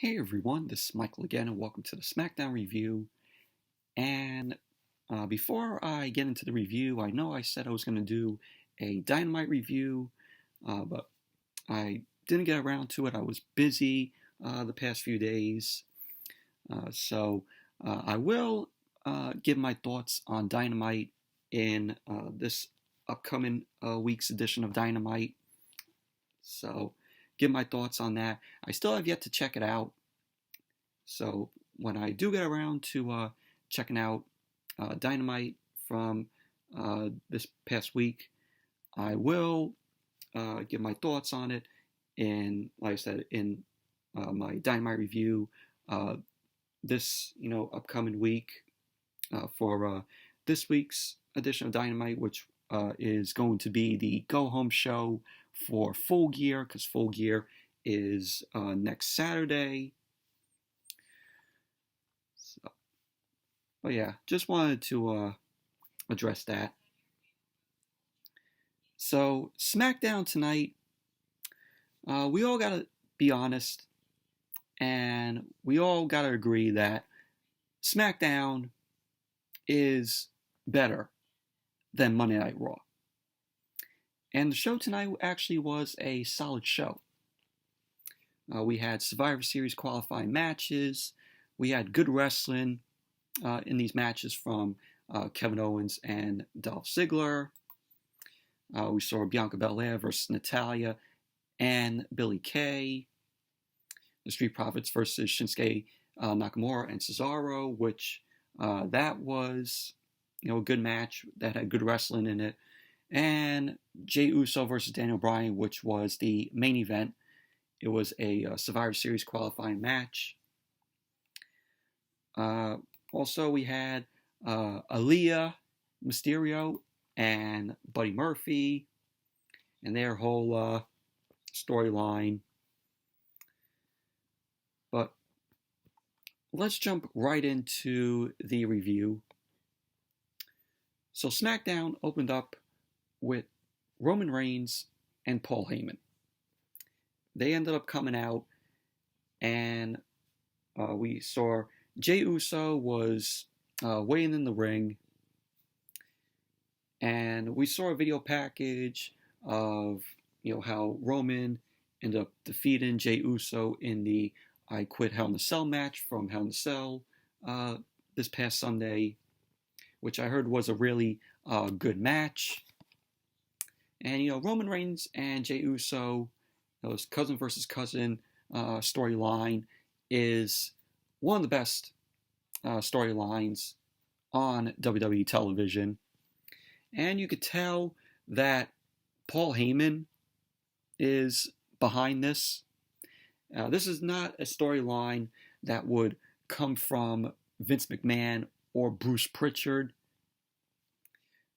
Hey everyone, this is Michael again, and welcome to the Smackdown review. And before I get into the review, I know I said I was going to do a Dynamite review, but I didn't get around to it. I was busy the past few days. So I will give my thoughts on Dynamite in this upcoming week's edition of Dynamite. So, give my thoughts on that. I still have yet to check it out. So when I do get around to checking out Dynamite from this past week, I will give my thoughts on it in, like I said, in my Dynamite review this upcoming week for this week's edition of Dynamite, which is going to be the go home show for Full Gear, because Full Gear is next Saturday. But yeah, just wanted to address that. So SmackDown tonight, we all gotta be honest, and we all gotta agree that SmackDown is better than Monday Night Raw. And the show tonight actually was a solid show. We had Survivor Series qualifying matches. We had good wrestling in these matches from Kevin Owens and Dolph Ziggler. We saw Bianca Bel-Air versus Natalya and Billie Kay. The Street Profits versus Shinsuke, Nakamura, and Cesaro, which that was a good match that had good wrestling in it. And Jey Uso versus Daniel Bryan, which was the main event. It was a Survivor Series qualifying match. Also, we had Aaliyah, Mysterio, and Buddy Murphy, and their whole storyline. But let's jump right into the review. So SmackDown opened up with Roman Reigns and Paul Heyman. They ended up coming out, and we saw Jey Uso was waiting in the ring, and we saw a video package of how Roman ended up defeating Jey Uso in the I Quit Hell in a Cell match from Hell in a Cell this past Sunday, which I heard was a really good match. And Roman Reigns and Jey Uso, those cousin versus cousin storyline, is one of the best storylines on WWE television. And you could tell that Paul Heyman is behind this. This is not a storyline that would come from Vince McMahon or Bruce Pritchard.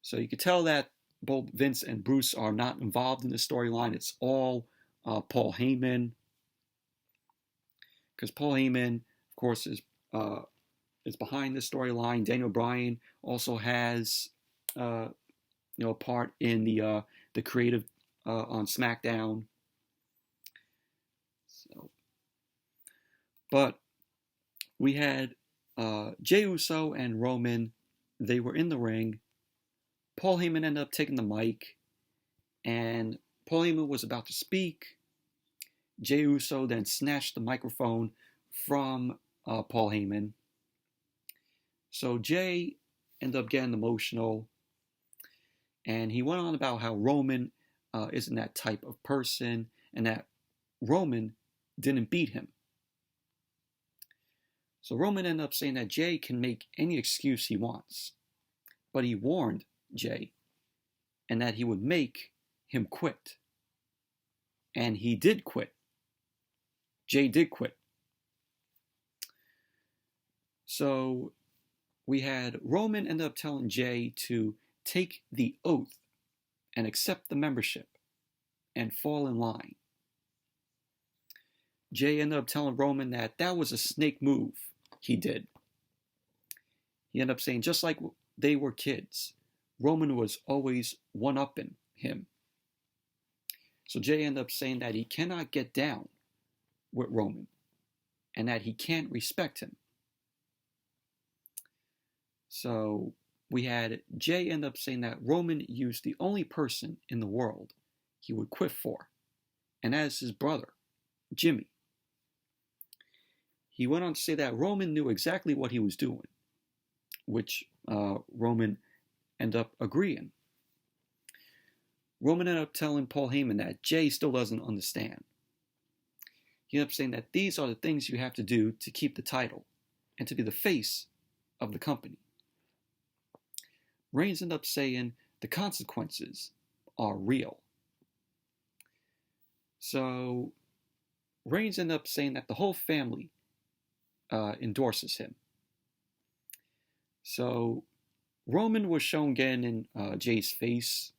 So you could tell that both Vince and Bruce are not involved in the storyline. It's all Paul Heyman. Because Paul Heyman, of course, is behind the storyline. Daniel Bryan also has a part in the creative on SmackDown. But we had Jey Uso and Roman. They were in the ring. Paul Heyman ended up taking the mic, and Paul Heyman was about to speak. Jey Uso then snatched the microphone from Paul Heyman. So Jey ended up getting emotional, and he went on about how Roman isn't that type of person, and that Roman didn't beat him. So Roman ended up saying that Jey can make any excuse he wants, but he warned Jey, and that he would make him quit. And he did quit. Jey did quit. So we had Roman end up telling Jey to take the oath and accept the membership and fall in line. Jey ended up telling Roman that that was a snake move he did. He ended up saying, just like they were kids, Roman was always one-upping him. So Jey ended up saying that he cannot get down with Roman. and that he can't respect him. So we had Jey end up saying that Roman used the only person in the world he would quit for, and that is his brother, Jimmy. He went on to say that Roman knew exactly what he was doing, which Roman ended up agreeing. Roman ended up telling Paul Heyman that Jey still doesn't understand. He ended up saying that these are the things you have to do to keep the title and to be the face of the company. Reigns ended up saying the consequences are real. So Reigns ended up saying that the whole family endorses him. So Roman was shown getting in Jey's face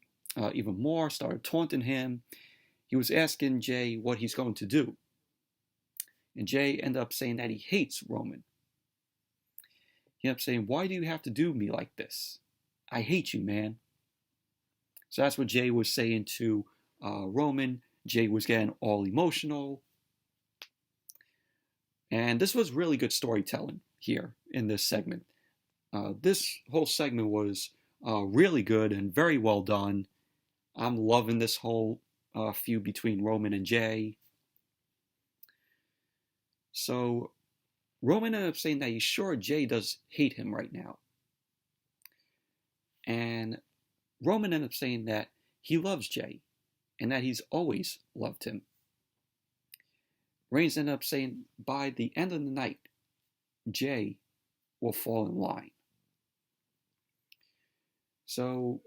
even more, started taunting him. He was asking Jey what he's going to do. And Jey ended up saying that he hates Roman. He ended up saying, "Why do you have to do me like this? I hate you, man." So that's what Jey was saying to Roman. Jey was getting all emotional. And this was really good storytelling here in this segment. This whole segment was really good and very well done. I'm loving this whole feud between Roman and Jey. So Roman ended up saying that he's sure Jey does hate him right now. And Roman ended up saying that he loves Jey and that he's always loved him. Reigns ended up saying by the end of the night, Jey will fall in line. So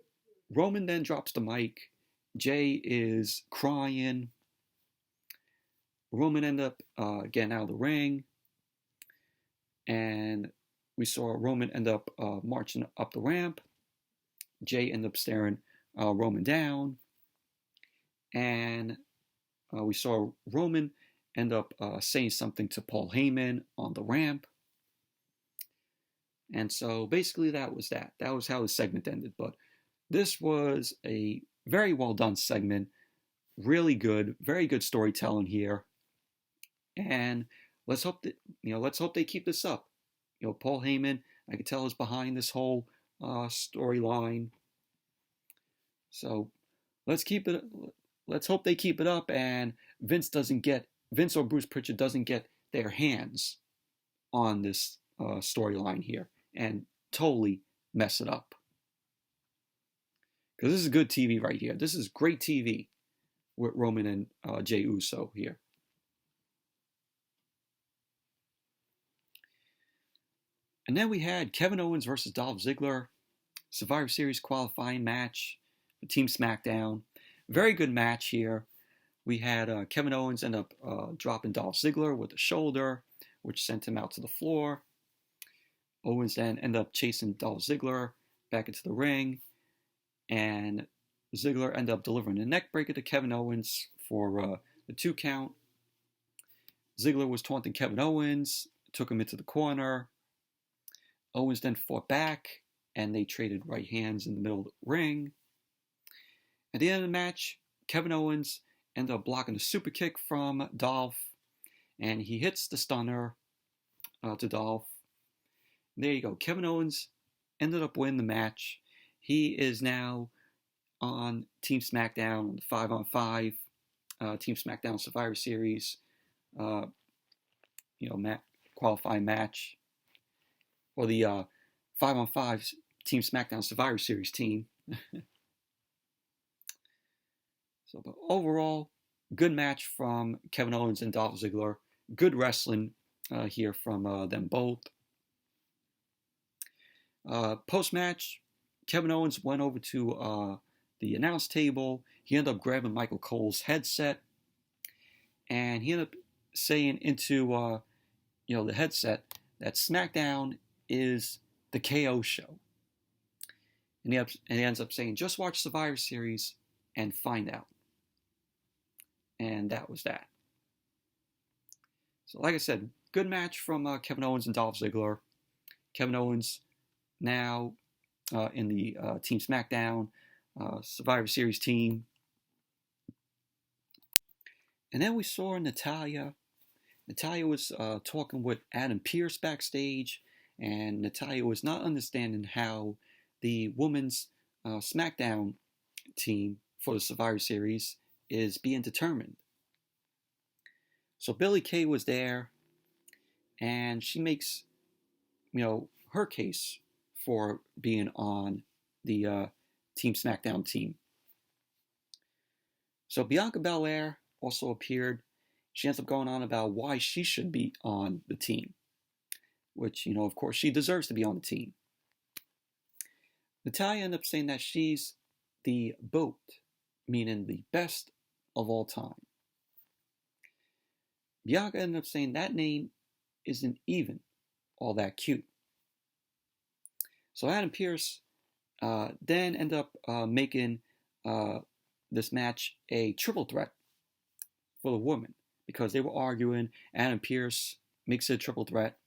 Roman then drops the mic. Jey is crying. Roman ended up getting out of the ring. And we saw Roman end up marching up the ramp. Jey ended up staring Roman down. And we saw Roman end up saying something to Paul Heyman on the ramp. And so basically that was that. That was how the segment ended. But this was a very well done segment. Really good, very good storytelling here. And let's hope they keep this up. Paul Heyman, I can tell, is behind this whole storyline. So let's hope they keep it up, and Vince or Bruce Pritchard doesn't get their hands on this storyline here and totally mess it up. Because this is good TV right here. This is great TV with Roman and Jey Uso here. And then we had Kevin Owens versus Dolph Ziggler, Survivor Series qualifying match for Team SmackDown. Very good match here. We had Kevin Owens end up dropping Dolph Ziggler with a shoulder, which sent him out to the floor. Owens then ended up chasing Dolph Ziggler back into the ring, and Ziggler ended up delivering a neck breaker to Kevin Owens for the 2 count. Ziggler was taunting Kevin Owens, took him into the corner. Owens then fought back, and they traded right hands in the middle of the ring. At the end of the match, Kevin Owens ended up blocking a super kick from Dolph, and he hits the stunner to Dolph. There you go. Kevin Owens ended up winning the match. He is now on Team SmackDown, on the 5-on-5 Team SmackDown Survivor Series, qualifying match, or the 5-on-5 Team SmackDown Survivor Series team. So, but overall, good match from Kevin Owens and Dolph Ziggler. Good wrestling here from them both. Post-match, Kevin Owens went over to the announce table. He ended up grabbing Michael Cole's headset, and he ended up saying into the headset that SmackDown is the KO show. And he ends up saying, just watch Survivor Series and find out. And that was that. So like I said, good match from Kevin Owens and Dolph Ziggler. Kevin Owens now in the Team SmackDown Survivor Series team. And then we saw Natalya Natalya was talking with Adam Pearce backstage, and Natalya was not understanding how the women's SmackDown team for the Survivor Series is being determined. So Billie Kay was there, and she makes, her case for being on the Team SmackDown team. So Bianca Belair also appeared. She ends up going on about why she should be on the team, which, of course, she deserves to be on the team. Natalya ended up saying that she's the BOAT, meaning the best of all time. Bianca ended up saying that name isn't even all that cute. So Adam Pearce then ended up making this match a triple threat for the woman, because they were arguing. Adam Pearce makes it a triple threat,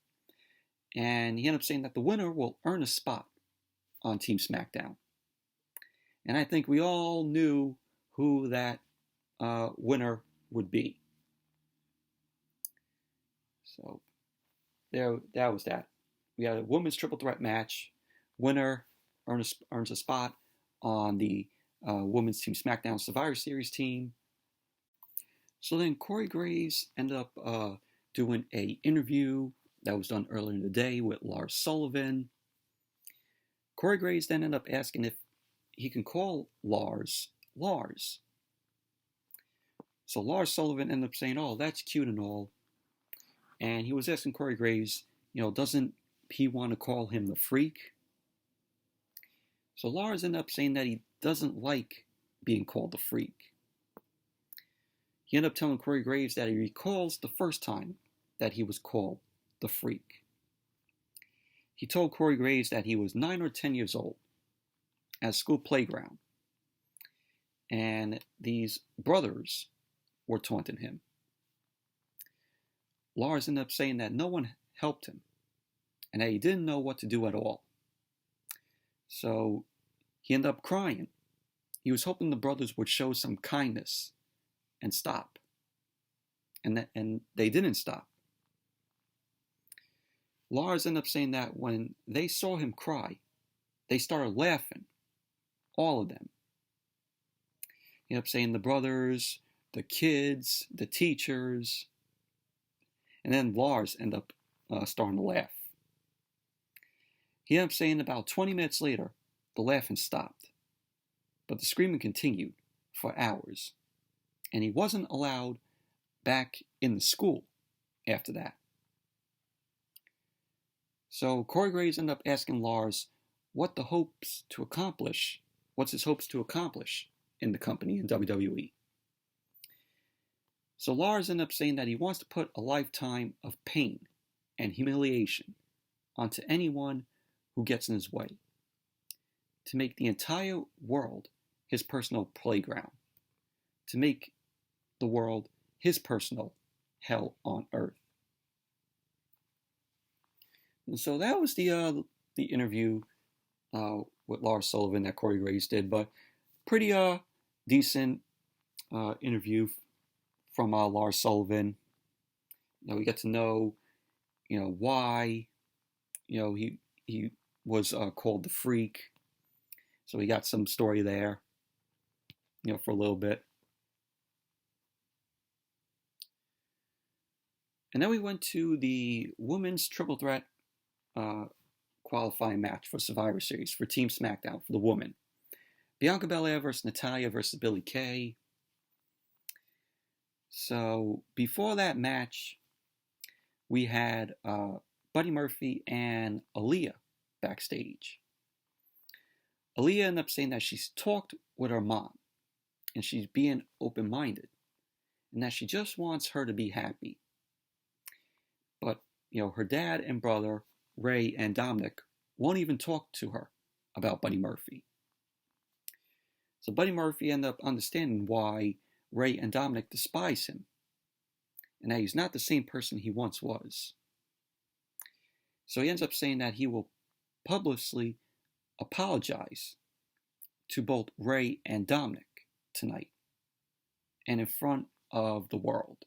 and he ended up saying that the winner will earn a spot on Team SmackDown. And I think we all knew who that winner would be. So that was that. We had a women's triple threat match. Winner earns a spot on the women's Team SmackDown Survivor Series team. So then Corey Graves ended up doing an interview that was done earlier in the day with Lars Sullivan. Corey Graves then ended up asking if he can call Lars. So Lars Sullivan ended up saying, "Oh, that's cute and all." And he was asking Corey Graves, doesn't he want to call him the Freak? So Lars ended up saying that he doesn't like being called the Freak. He ended up telling Corey Graves that he recalls the first time that he was called the Freak. He told Corey Graves that he was 9 or 10 years old at a school playground, and these brothers were taunting him. Lars ended up saying that no one helped him and that he didn't know what to do at all. So he ended up crying. He was hoping the brothers would show some kindness and stop. And they didn't stop. Lars ended up saying that when they saw him cry, they started laughing. All of them. He ended up saying the brothers, the kids, the teachers. And then Lars ended up starting to laugh. He ended up saying about 20 minutes later, the laughing stopped. But the screaming continued for hours. And he wasn't allowed back in the school after that. So Corey Graves ended up asking Lars what's his hopes to accomplish in the company in WWE. So Lars ended up saying that he wants to put a lifetime of pain and humiliation onto anyone who gets in his way, to make the entire world his personal playground, to make the world his personal hell on earth. And so that was the interview with Lars Sullivan that Corey Graves did, but pretty decent interview from Lars Sullivan. We get to know, why, he was called the Freak. So we got some story there, for a little bit. And then we went to the women's triple threat qualifying match for Survivor Series for Team SmackDown for the woman. Bianca Belair versus Natalya versus Billie Kay. So before that match, we had Buddy Murphy and Aaliyah backstage. Aaliyah ended up saying that she's talked with her mom and she's being open-minded and that she just wants her to be happy. But, her dad and brother, Ray and Dominic, won't even talk to her about Buddy Murphy. So Buddy Murphy ended up understanding why Ray and Dominic despise him and that he's not the same person he once was. So he ends up saying that he will publicly apologize to both Ray and Dominic tonight and in front of the world.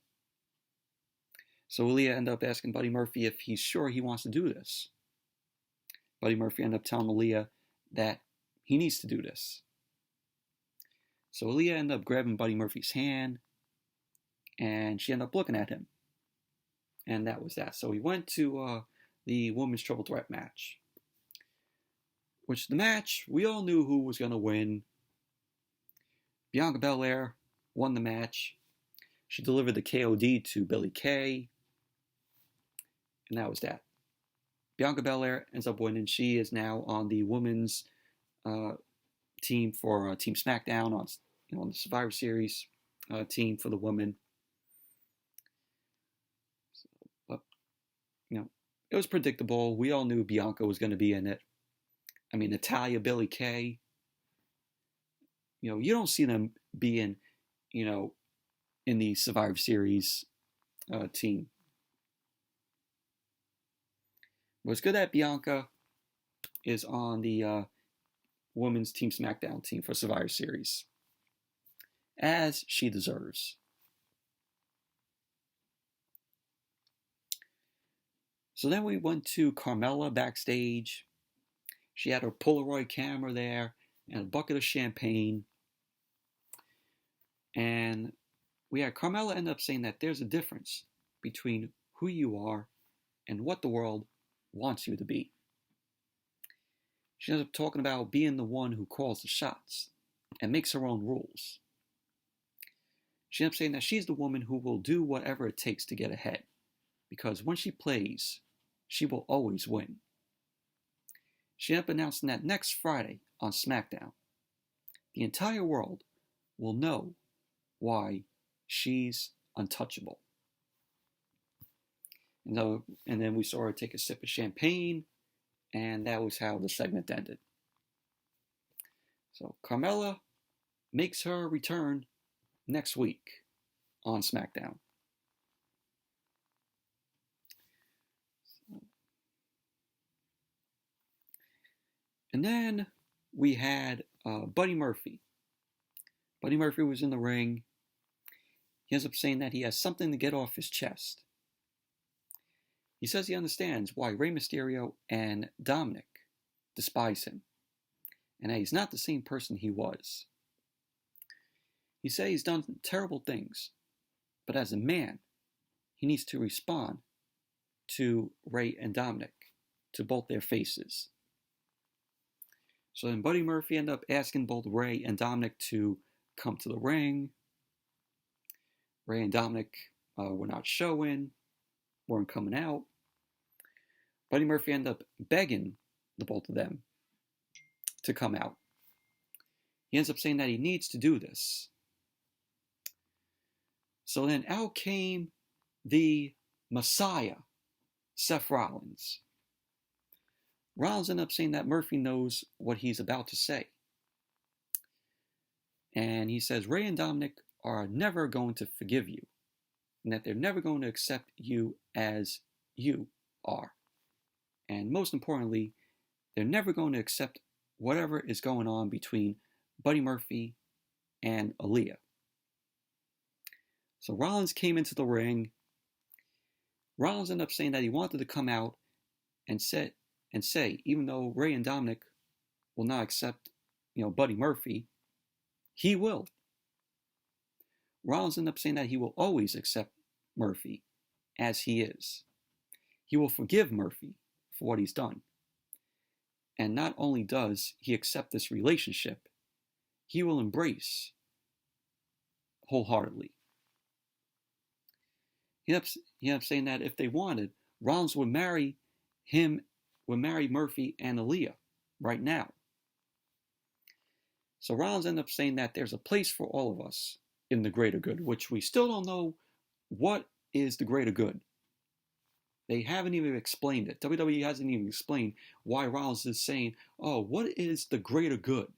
So Aaliyah ended up asking Buddy Murphy if he's sure he wants to do this. Buddy Murphy ended up telling Aaliyah that he needs to do this. So Aaliyah ended up grabbing Buddy Murphy's hand, and she ended up looking at him. And that was that. So we went to the women's triple threat match. Which the match, we all knew who was going to win. Bianca Belair won the match. She delivered the KOD to Billie Kay. And that was that. Bianca Belair ends up winning. She is now on the women's team for Team Smackdown, on the Survivor Series team for the women. But it was predictable. We all knew Bianca was going to be in it. I mean, Natalya, Billie Kay. You don't see them being, in the Survivor Series team. But it's good that Bianca is on the women's Team Smackdown team for Survivor Series, as she deserves. So then we went to Carmella backstage. She had her Polaroid camera there and a bucket of champagne. And we had Carmella end up saying that there's a difference between who you are and what the world wants you to be. She ends up talking about being the one who calls the shots and makes her own rules. She ends up saying that she's the woman who will do whatever it takes to get ahead, because when she plays, she will always win. She ended up announcing that next Friday on SmackDown, the entire world will know why she's untouchable. And then we saw her take a sip of champagne, and that was how the segment ended. So Carmella makes her return next week on SmackDown. And then we had Buddy Murphy. Buddy Murphy was in the ring. He ends up saying that he has something to get off his chest. He says he understands why Rey Mysterio and Dominic despise him, and that he's not the same person he was. He says he's done terrible things, but as a man, he needs to respond to Rey and Dominic, to both their faces. So then Buddy Murphy ended up asking both Rey and Dominic to come to the ring. Rey and Dominic were not showing, weren't coming out. Buddy Murphy ended up begging the both of them to come out. He ends up saying that he needs to do this. So then out came the Messiah, Seth Rollins. Rollins ended up saying that Murphy knows what he's about to say. And he says Rey and Dominic are never going to forgive you, and that they're never going to accept you as you are. And most importantly, they're never going to accept whatever is going on between Buddy Murphy and Aaliyah. So Rollins came into the ring. Rollins ended up saying that he wanted to come out and say, even though Rey and Dominic will not accept, Buddy Murphy, he will. Rollins ended up saying that he will always accept Murphy as he is. He will forgive Murphy for what he's done. And not only does he accept this relationship, he will embrace wholeheartedly. He ended up saying that if they wanted, Rollins would marry Murphy and Aaliyah right now. So Rollins ended up saying that there's a place for all of us in the greater good, which we still don't know what is the greater good. They haven't even explained it. WWE hasn't even explained why Rollins is saying, what is the greater good?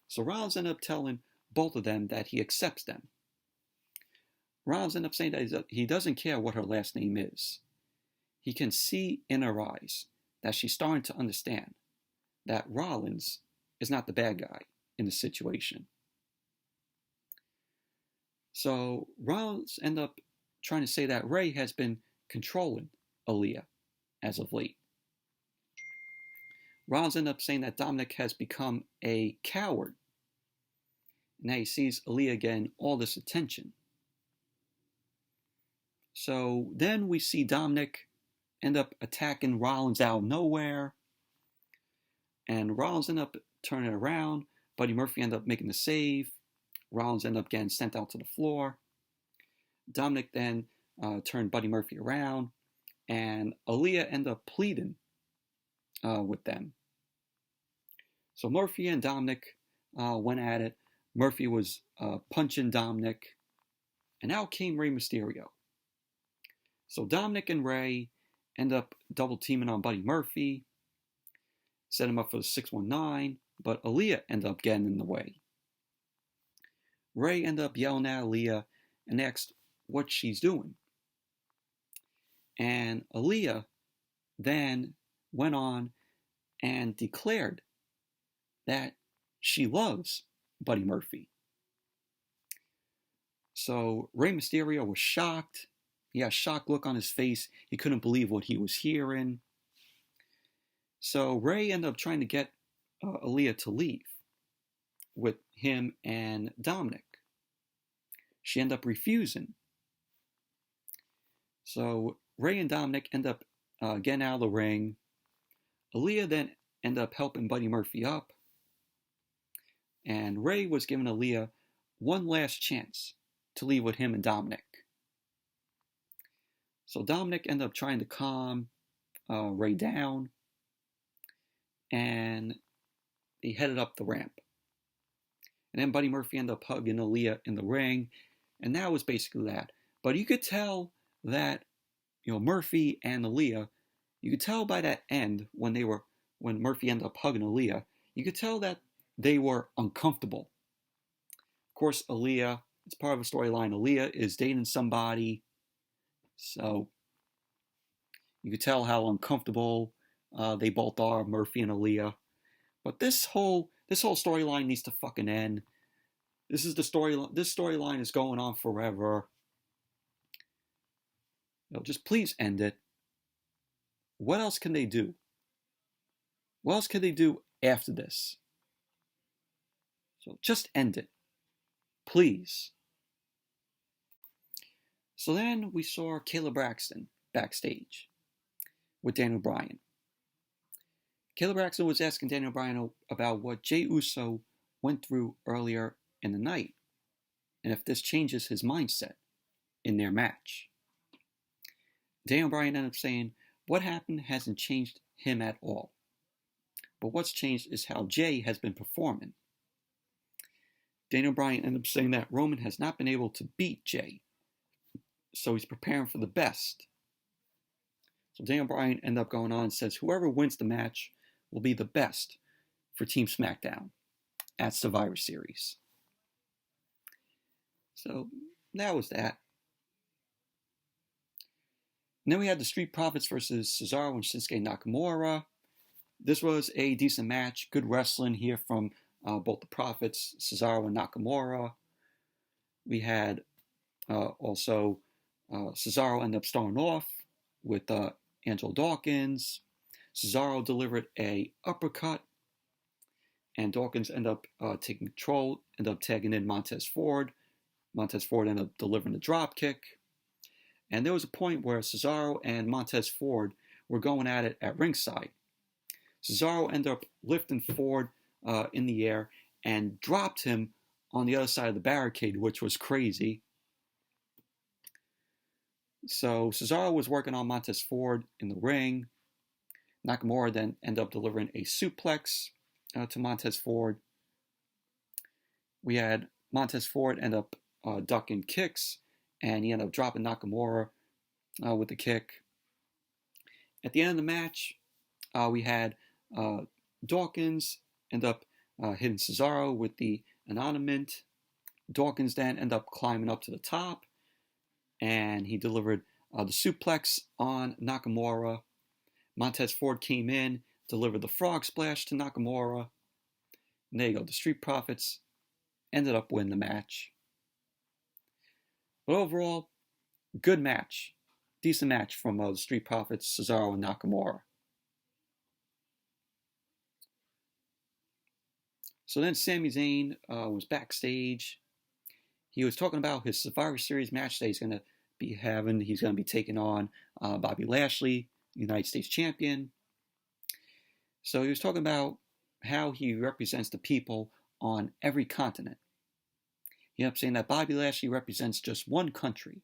So Rollins ended up telling both of them that he accepts them. Rollins ended up saying that he doesn't care what her last name is. He can see in her eyes that she's starting to understand that Rollins is not the bad guy in the situation. So Rollins end up trying to say that Ray has been controlling Aaliyah as of late. Rollins end up saying that Dominic has become a coward. Now he sees Aaliyah getting all this attention. So then we see Dominic end up attacking Rollins out of nowhere. And Rollins end up turning it around. Buddy Murphy end up making the save. Rollins end up getting sent out to the floor. Dominic then turned Buddy Murphy around. And Aaliyah end up pleading with them. So Murphy and Dominic went at it. Murphy was punching Dominic. And out came Rey Mysterio. So Dominic and Ray end up double teaming on Buddy Murphy. Set him up for the 619. But Aaliyah ended up getting in the way. Ray ended up yelling at Aaliyah and asked what she's doing. And Aaliyah then went on and declared that she loves Buddy Murphy. So Rey Mysterio was shocked. He had a shocked look on his face. He couldn't believe what he was hearing. So Ray ended up trying to get Aaliyah to leave with him and Dominic. She ended up refusing. So Ray and Dominic end up getting out of the ring. Aaliyah then ended up helping Buddy Murphy up. And Ray was giving Aaliyah one last chance to leave with him and Dominic. So Dominic ended up trying to calm Ray down. And he headed up the ramp. And then Buddy Murphy ended up hugging Aaliyah in the ring. And that was basically that. But you could tell that, Murphy and Aaliyah, you could tell by that end when Murphy ended up hugging Aaliyah, you could tell that they were uncomfortable. Of course, Aaliyah, it's part of a storyline. Aaliyah is dating somebody. So you could tell how uncomfortable they both are, Murphy and Aaliyah. But this whole storyline needs to fucking end. This storyline is going on forever. Just please end it. What else can they do? What else can they do after this? So just end it. Please. So then we saw Kayla Braxton backstage with Daniel Bryan. Kayla Braxton was asking Daniel Bryan about what Jey Uso went through earlier in the night and if this changes his mindset in their match. Daniel Bryan ended up saying, what happened hasn't changed him at all. But what's changed is how Jey has been performing. Daniel Bryan ended up saying that Roman has not been able to beat Jey, so he's preparing for the best. So Daniel Bryan ended up going on and says whoever wins the match will be the best for Team SmackDown at Survivor Series. So that was that. And then we had the Street Profits versus Cesaro and Shinsuke Nakamura. This was a decent match. Good wrestling here from both the Profits, Cesaro and Nakamura. We had also Cesaro end up starting off with Angelo Dawkins. Cesaro delivered a uppercut, and Dawkins ended up taking control, ended up tagging in Montez Ford. Montez Ford ended up delivering a drop kick. And there was a point where Cesaro and Montez Ford were going at it at ringside. Cesaro ended up lifting Ford in the air and dropped him on the other side of the barricade, which was crazy. So Cesaro was working on Montez Ford in the ring. Nakamura then ended up delivering a suplex to Montez Ford. We had Montez Ford end up ducking kicks, and he ended up dropping Nakamura with the kick. At the end of the match, we had Dawkins end up hitting Cesaro with the annulment. Dawkins then ended up climbing up to the top, and he delivered the suplex on Nakamura. Montez Ford came in, delivered the frog splash to Nakamura. And there you go. The Street Profits ended up winning the match. But overall, good match. Decent match from the Street Profits, Cesaro and Nakamura. So then Sami Zayn was backstage. He was talking about his Survivor Series match that he's going to be having. He's going to be taking on Bobby Lashley, United States champion. So he was talking about how he represents the people on every continent. He ended up saying that Bobby Lashley represents just one country.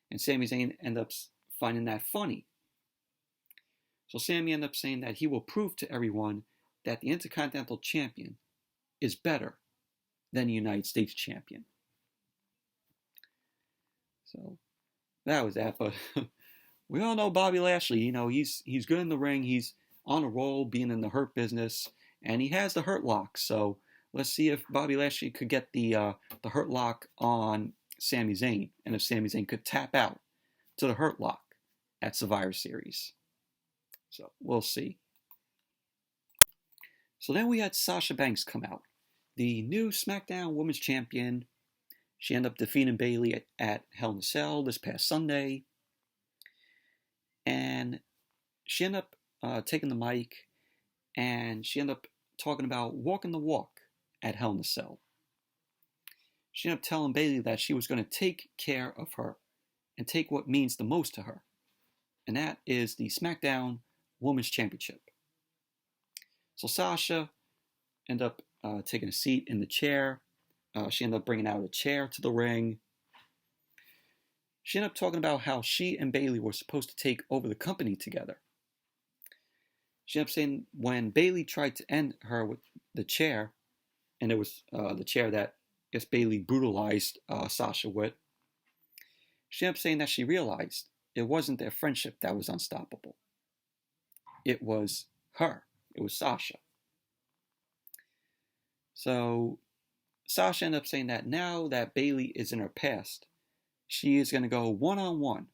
And Sami Zayn ended up finding that funny. So Sami ended up saying that he will prove to everyone that the Intercontinental Champion is better than the United States Champion. So that was that. But we all know Bobby Lashley. You know, he's good in the ring. He's on a roll, being in the Hurt Business, and he has the Hurt Lock. So let's see if Bobby Lashley could get the Hurt Lock on Sami Zayn, and if Sami Zayn could tap out to the Hurt Lock at Survivor Series. So we'll see. So then we had Sasha Banks come out, the new SmackDown Women's Champion. She ended up defeating Billie at Hell in a Cell this past Sunday. And she ended up taking the mic, and she ended up talking about walking the walk at Hell in a Cell. She ended up telling Billie that she was going to take care of her and take what means the most to her. And that is the SmackDown Women's Championship. So Sasha ended up taking a seat in the chair. She ended up bringing out a chair to the ring. She ended up talking about how she and Billie were supposed to take over the company together. She ended up saying when Billie tried to end her with the chair, and it was the chair that I guess Billie brutalized Sasha with, she ended up saying that she realized it wasn't their friendship that was unstoppable. It was her. It was Sasha. So Sasha ended up saying that now that Billie is in her past, she is going to go one-on-one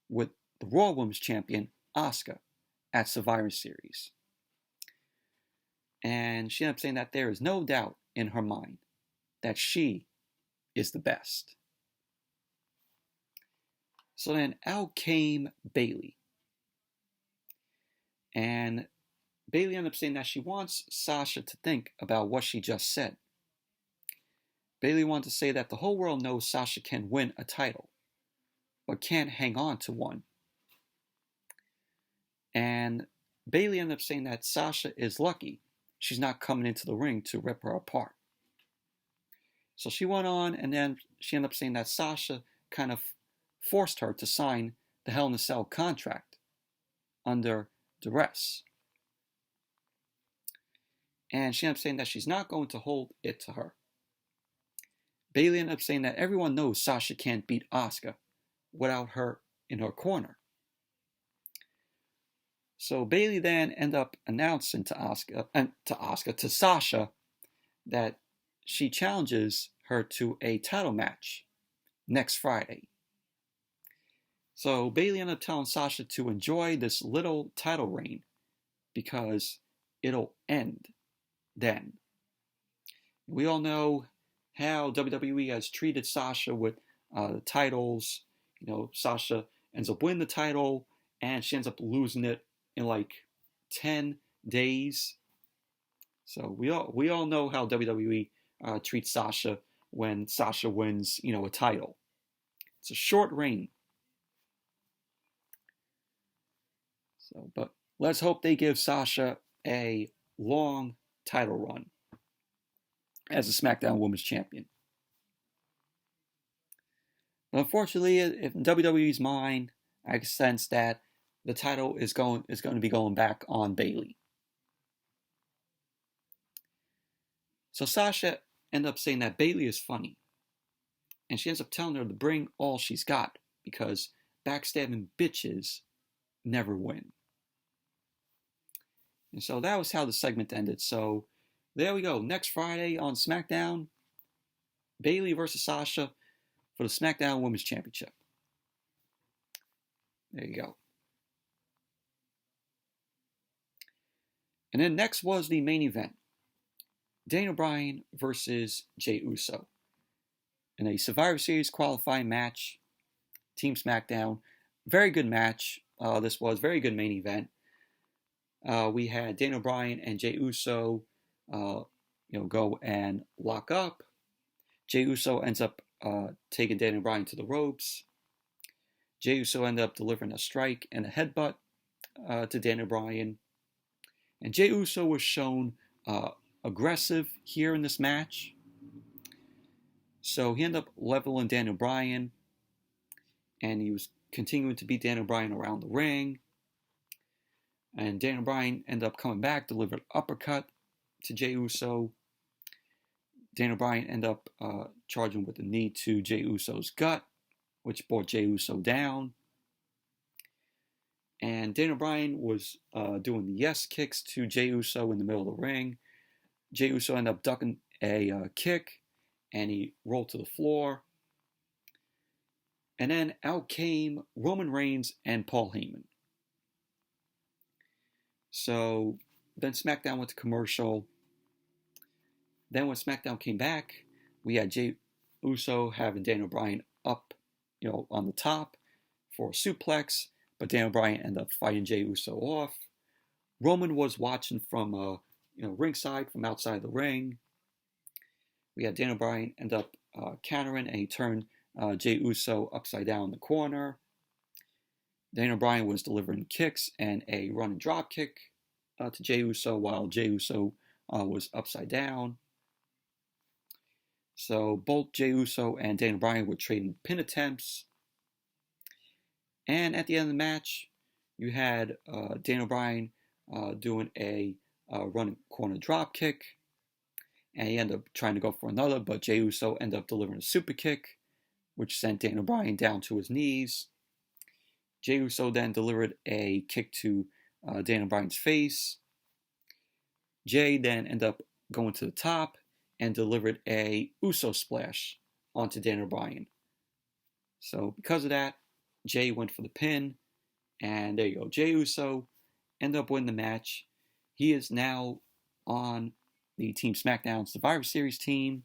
with the Raw Women's Champion, Asuka, at Survivor Series. And she ended up saying that there is no doubt in her mind that she is the best. So then out came Billie. And Billie ended up saying that she wants Sasha to think about what she just said. Billie wanted to say that the whole world knows Sasha can win a title, but can't hang on to one. And Billie ended up saying that Sasha is lucky she's not coming into the ring to rip her apart. So she went on, and then she ended up saying that Sasha kind of forced her to sign the Hell in a Cell contract under duress. And she ended up saying that she's not going to hold it to her. Billie ended up saying that everyone knows Sasha can't beat Asuka without her in her corner. So Billie then ended up announcing to Sasha that she challenges her to a title match next Friday. So Billie ended up telling Sasha to enjoy this little title reign because it'll end then. We all know how WWE has treated Sasha with the titles. You know, Sasha ends up winning the title and she ends up losing it in like 10 days. So we all know how WWE treats Sasha when Sasha wins, you know, a title. It's a short reign. So, but let's hope they give Sasha a long title run as a SmackDown Women's Champion. But unfortunately, in WWE's mind, I sense that the title is going to be going back on Billie. So Sasha ended up saying that Billie is funny, and she ends up telling her to bring all she's got because backstabbing bitches never win. And so that was how the segment ended. So there we go. Next Friday on SmackDown, Billie versus Sasha for the SmackDown Women's Championship. There you go. And then next was the main event. Daniel Bryan versus Jey Uso. in a Survivor Series qualifying match, Team SmackDown. Very good match. This was very good main event. We had Daniel Bryan and Jey Uso, go and lock up. Jey Uso ends up taking Daniel Bryan to the ropes. Jey Uso ended up delivering a strike and a headbutt to Daniel Bryan. And Jey Uso was shown aggressive here in this match. So he ended up leveling Daniel Bryan, and he was continuing to beat Daniel Bryan around the ring. And Daniel Bryan ended up coming back, delivered uppercut to Jey Uso. Daniel Bryan ended up charging with a knee to Jey Uso's gut, which brought Jey Uso down. And Daniel Bryan was doing the yes kicks to Jey Uso in the middle of the ring. Jey Uso ended up ducking a kick, and he rolled to the floor. And then out came Roman Reigns and Paul Heyman. So then SmackDown went to commercial. Then when SmackDown came back, we had Jey Uso having Daniel Bryan up, on the top for a suplex, but Daniel Bryan ended up fighting Jey Uso off. Roman was watching from, ringside, from outside the ring. We had Daniel Bryan end up countering, and he turned Jey Uso upside down in the corner. Daniel Bryan was delivering kicks and a running drop kick to Jey Uso while Jey Uso was upside down. So both Jey Uso and Daniel Bryan were trading pin attempts. And at the end of the match, you had Daniel Bryan doing a running corner drop kick. And he ended up trying to go for another, but Jey Uso ended up delivering a super kick, which sent Daniel Bryan down to his knees. Jey Uso then delivered a kick to Daniel Bryan's face. Jey then ended up going to the top and delivered a Uso splash onto Daniel Bryan. So because of that, Jey went for the pin, and there you go. Jey Uso ended up winning the match. He is now on the Team SmackDown Survivor Series team.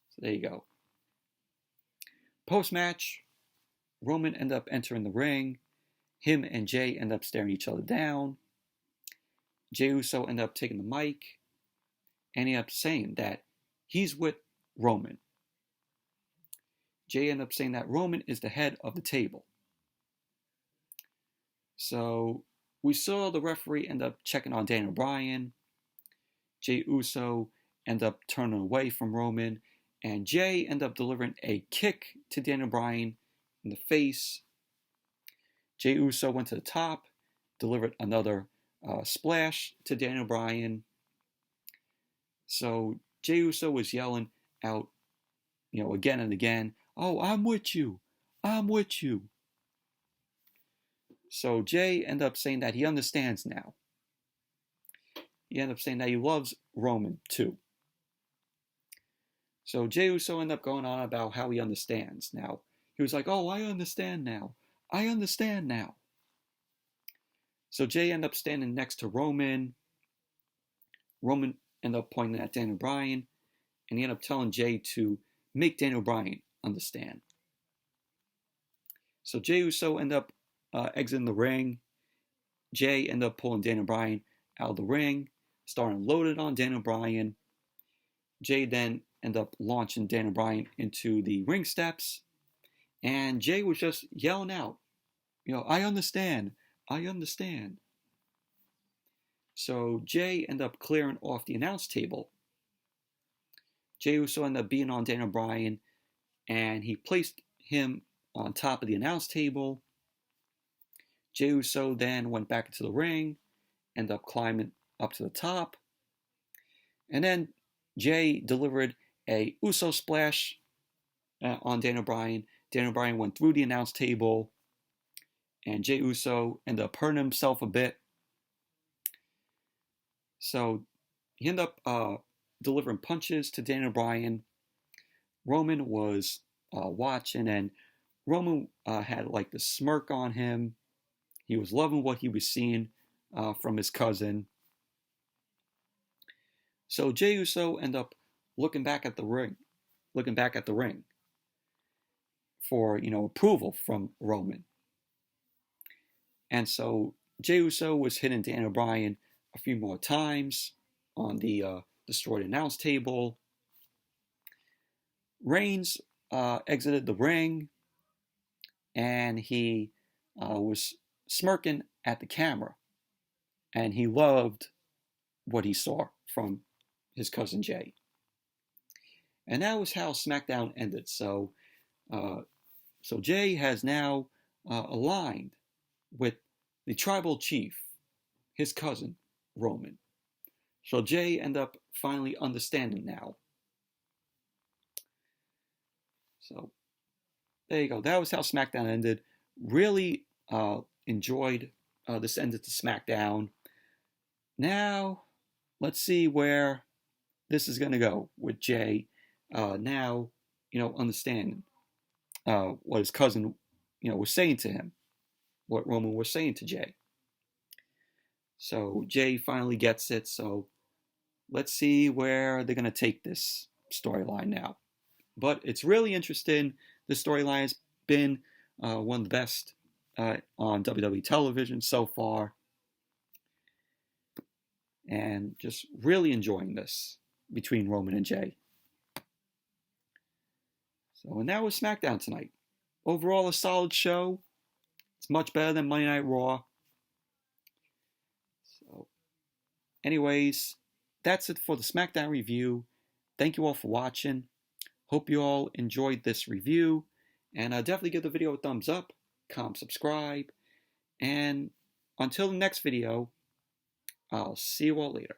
So there you go. Post-match, Roman ended up entering the ring. Him and Jey ended up staring each other down. Jey Uso ended up taking the mic, and he ended up saying that he's with Roman. Jey ended up saying that Roman is the head of the table. So we saw the referee end up checking on Daniel Bryan. Jey Uso ended up turning away from Roman, and Jey ended up delivering a kick to Daniel Bryan in the face. Jey Uso went to the top, delivered another splash to Daniel Bryan. So Jey Uso was yelling out, again and again, "Oh, I'm with you. I'm with you." So Jey ended up saying that he understands now. He ended up saying that he loves Roman too. So Jey Uso ended up going on about how he understands now. He was like, "Oh, I understand now. I understand now." So Jey ended up standing next to Roman. Roman ended up pointing at Daniel Bryan, and he ended up telling Jey to make Daniel Bryan understand. So Jey Uso ended up exiting the ring. Jey ended up pulling Daniel Bryan out of the ring, starting loaded on Daniel Bryan. Jey then ended up launching Daniel Bryan into the ring steps, and Jey was just yelling out, "I understand, I understand." So Jey ended up clearing off the announce table. Jey Uso ended up being on Daniel Bryan, and he placed him on top of the announce table. Jey Uso then went back into the ring, ended up climbing up to the top, and then Jey delivered a Uso splash on Daniel Bryan. Daniel Bryan went through the announce table, and Jey Uso ended up hurting himself a bit. So he ended up delivering punches to Daniel Bryan. Roman was watching, and Roman had like the smirk on him. He was loving what he was seeing from his cousin. So Jey Uso ended up looking back at the ring for, approval from Roman. And so Jey Uso was hitting Daniel Bryan a few more times on the destroyed announce table. Reigns exited the ring, and he was smirking at the camera, and he loved what he saw from his cousin Jey. And that was how SmackDown ended. So Jey has now aligned with the tribal chief, his cousin Roman. So Jey ended up finally understanding now. So there you go. That was how SmackDown ended. Really enjoyed this ended to SmackDown. Now, let's see where this is going to go with Jey. Now, understanding what his cousin, was saying to him, what Roman was saying to Jey. So Jey finally gets it. So let's see where they're going to take this storyline now. But it's really interesting. This storyline has been one of the best on WWE television so far. And just really enjoying this between Roman and Jey. So, and that was SmackDown tonight. Overall, a solid show. It's much better than Monday Night Raw. So, anyways, that's it for the SmackDown review. Thank you all for watching. Hope you all enjoyed this review. And definitely give the video a thumbs up, comment, subscribe. And until the next video, I'll see you all later.